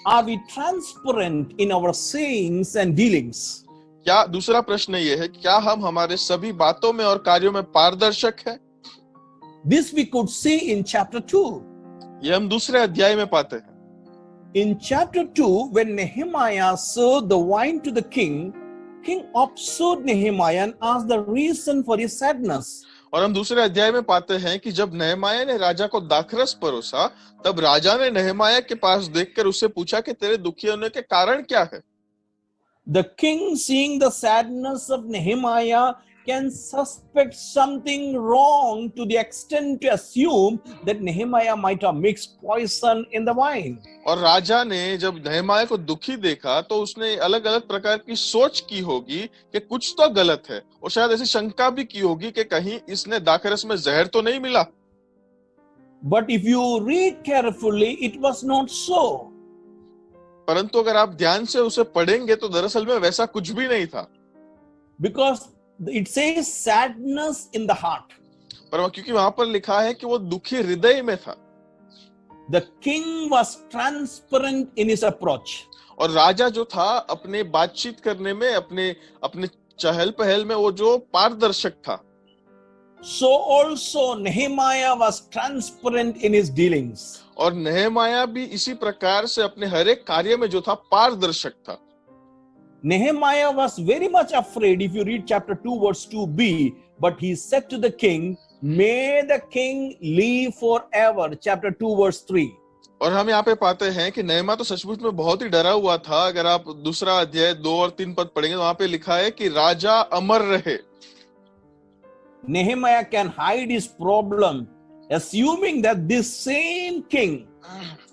Are we transparent in our sayings and dealings? क्या दूसरा प्रश्न ये है, क्या हम हमारे सभी बातों में और कार्यों में पारदर्शक हैं? This we could see in chapter 2. ये हम दूसरे अध्याय में पाते हैं. In chapter 2, when Nehemiah served the wine to the king observed Nehemiah and asked the reason for his sadness. और हम दूसरे अध्याय में पाते हैं कि जब नेहमाया ने राजा को दाखरस परोसा, तब राजा ने नेहमाया के पास देखकर उससे पूछा कि तेरे दुखी होने के कारण क्या है? The king, seeing the sadness of Nehemiah, can suspect something wrong to the extent to assume that Nehemiah might have mixed poison in the wine. और राजा ने जब नेहमाया को दुखी देखा तो उसने अलग अलग प्रकार की सोच की होगी कि कुछ तो गलत है, और शायद ऐसी शंका भी की होगी कि कहीं इसने दाखरस में जहर तो नहीं मिला. But if you read carefully, it was not so. परंतु अगर आप ध्यान से उसे पढ़ेंगे तो दरअसल में वैसा कुछ भी नहीं था. Because it says sadness in the heart. पर क्योंकि वहां पर लिखा है कि वो दुखी हृदय में था. The king was transparent in his approach. और राजा जो था अपने बातचीत करने में, अपने चहल पहल में वो जो पारदर्शक था. So also Nehemiah was transparent in his dealings. और नेहमाया भी इसी प्रकार से अपने हर एक कार्य में जो था पारदर्शक था. Nehemiah was very much afraid, if you read chapter 2 verse 2b, but he said to the king, may the king live forever, chapter 2 verse 3. और हम यहाँ पे पाते हैं कि नेहमा तो सचमुच में बहुत ही डरा हुआ था. अगर आप दूसरा अध्याय 2 और 3 पद पढ़ेंगे तो वहां पे लिखा है कि राजा अमर रहे. Nehemiah can hide his problem, assuming that this same king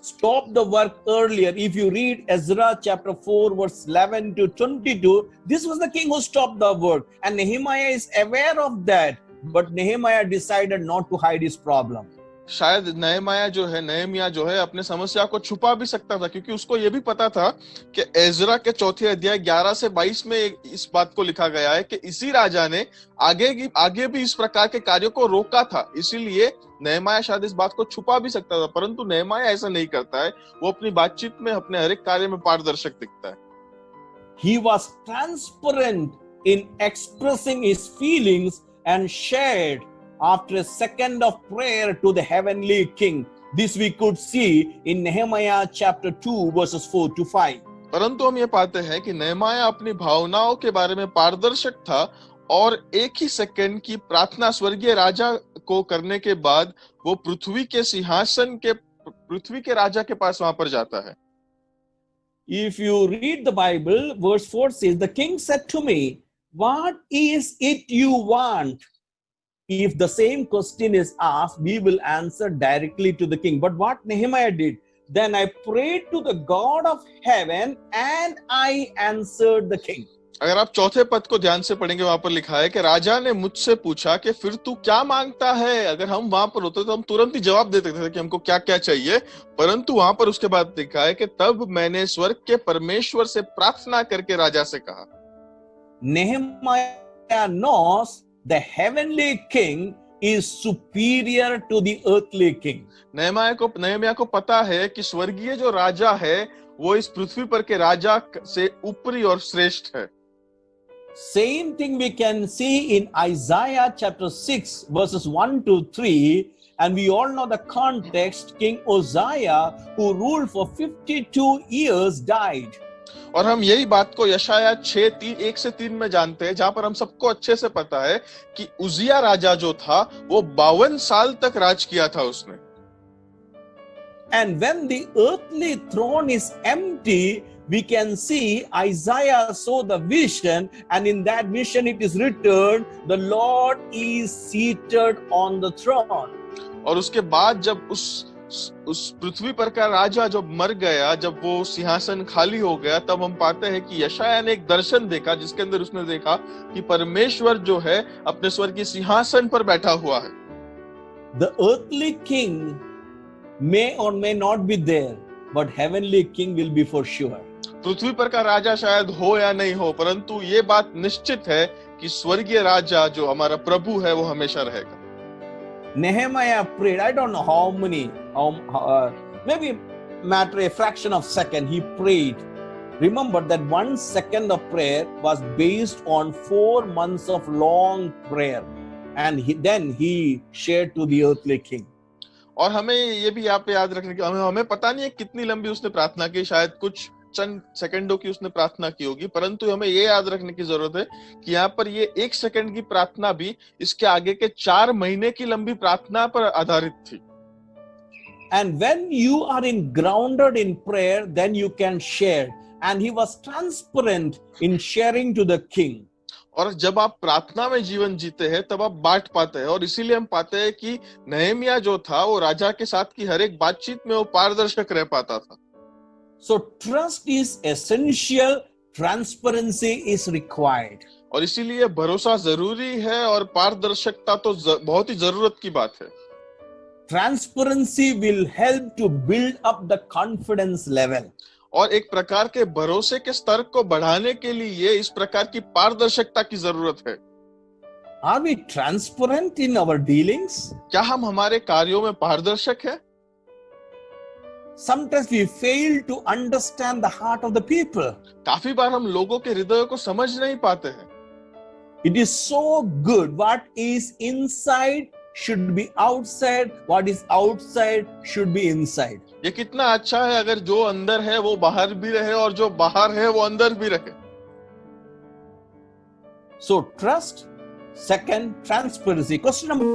stopped the work earlier. If you read Ezra chapter 4 verse 11 to 22, this was the king who stopped the work, and Nehemiah is aware of that, but Nehemiah decided not to hide his problem. शायद Nehemiah जो है अपने समस्या को छुपा भी सकता था, क्योंकि उसको ये भी पता था कि एजरा के चौथे अध्याय 11 से 22 में इस बात को लिखा गया है कि इसी राजा ने आगे भी इस प्रकार के कार्यों को रोका था. इसीलिए नेहमिया शायद इस बात को छुपा भी सकता था, परंतु नेहमिया ऐसा नहीं करता है. वो अपनी बातचीत में, अपने हर एक कार्य में पारदर्शक दिखता है. He was transparent in expressing his feelings and shared after a second of prayer to the heavenly king. This we could see in Nehemiah chapter 2 verses 4 to 5. परंतु हम ये पाते हैं कि नेहमिया अपनी भावनाओं के बारे में पारदर्शक था, और एक ही सेकंड की प्रार्थना स्वर्गीय राजा को करने के बाद वो पृथ्वी के राजा के पास वहां पर जाता है. If you read the Bible, verse 4 says, the king said to me, what is it you want? If the same question is asked, we will answer directly to the king. But what Nehemiah did, then I prayed to the God of heaven and I answered the king. अगर आप चौथे पद को ध्यान से पढ़ेंगे, वहां पर लिखा है कि राजा ने मुझसे पूछा कि फिर तू क्या मांगता है. अगर हम वहां पर होते तो हम तुरंत ही जवाब देते थे कि हमको क्या क्या चाहिए, परंतु वहां पर उसके बाद लिखा है कि तब मैंने स्वर्ग के परमेश्वर से प्रार्थना करके राजा से कहा. Nehemiah knows the heavenly king is superior to the earthly king. Nehemiah को पता है कि स्वर्गीय जो राजा है वो इस पृथ्वी पर के राजा से ऊपरी और श्रेष्ठ है. Same thing we can see in Isaiah chapter 6 verses 1 to 3, and we all know the context. King Uzziah, who ruled for 52 years, died. और हम यही बात को यशाया 1 से 3 में जानते हैं, जहां पर हम सबको अच्छे से पता है कि उजिया राजा जो था वो 52 साल तक राज किया था उसने. And when the earthly throne is empty, we can see Isaiah saw the vision, and in that vision it is written, the Lord is seated on the throne. और उसके बाद जब उस पृथ्वी पर का राजा जब मर गया, जब वो सिंहासन खाली हो गया, तब हम पाते हैं कि यशाया ने एक दर्शन देखा, जिसके अंदर उसने देखा कि परमेश्वर जो है अपने स्वर्ग के सिंहासन पर बैठा हुआ है. The earthly king may or may not be there, but heavenly king will be for sure. पृथ्वी पर का राजा शायद हो या नहीं हो, परंतु ये बात निश्चित है कि स्वर्गीय राजा जो हमारा प्रभु है वो हमेशा रहेगा. Nehemiah prayed. I don't know how many, maybe matter a fraction of second, he prayed. Remember that 1 second of prayer was based on 4 months of long prayer. And then he shared to the earthly king. और हमें ये भी यहाँ पे याद रखने की, हमें पता नहीं है कितनी लंबी उसने प्रार्थना की, शायद कुछ चंद सेकंडों की उसने प्रार्थना की होगी, परंतु हमें ये याद रखने की जरूरत है कि यहाँ पर ये 1 सेकंड की प्रार्थना भी इसके आगे के 4 महीने की लंबी प्रार्थना पर आधारित थी. And when you are grounded in prayer, then you can share. And he was transparent in sharing to the king. और जब आप प्रार्थना में जीवन जीते हैं तब आप बांट पाते हैं, और इसीलिए हम पाते हैं कि नहम्याह जो था वो राजा के साथ की हर एक बातचीत में वो पारदर्शक रह पाता था. So trust is essential, transparency is required. और इसीलिए भरोसा जरूरी है और पारदर्शकता तो बहुत ही जरूरत की बात है. Transparency will help to build up the confidence level. और एक प्रकार के भरोसे के स्तर को बढ़ाने के लिए इस प्रकार की पारदर्शकता की जरूरत है. Are we transparent in our dealings? क्या हम हमारे कार्यों में पारदर्शक हैं? Sometimes we fail to understand the heart of the people. काफी बार हम लोगों के हृदय को समझ नहीं पाते हैं. It is so good. What is inside should be outside. What is outside should be inside. ये कितना अच्छा है अगर जो अंदर है वो बाहर भी रहे और जो बाहर है वो अंदर भी रहे. So trust. Second, transparency. Question number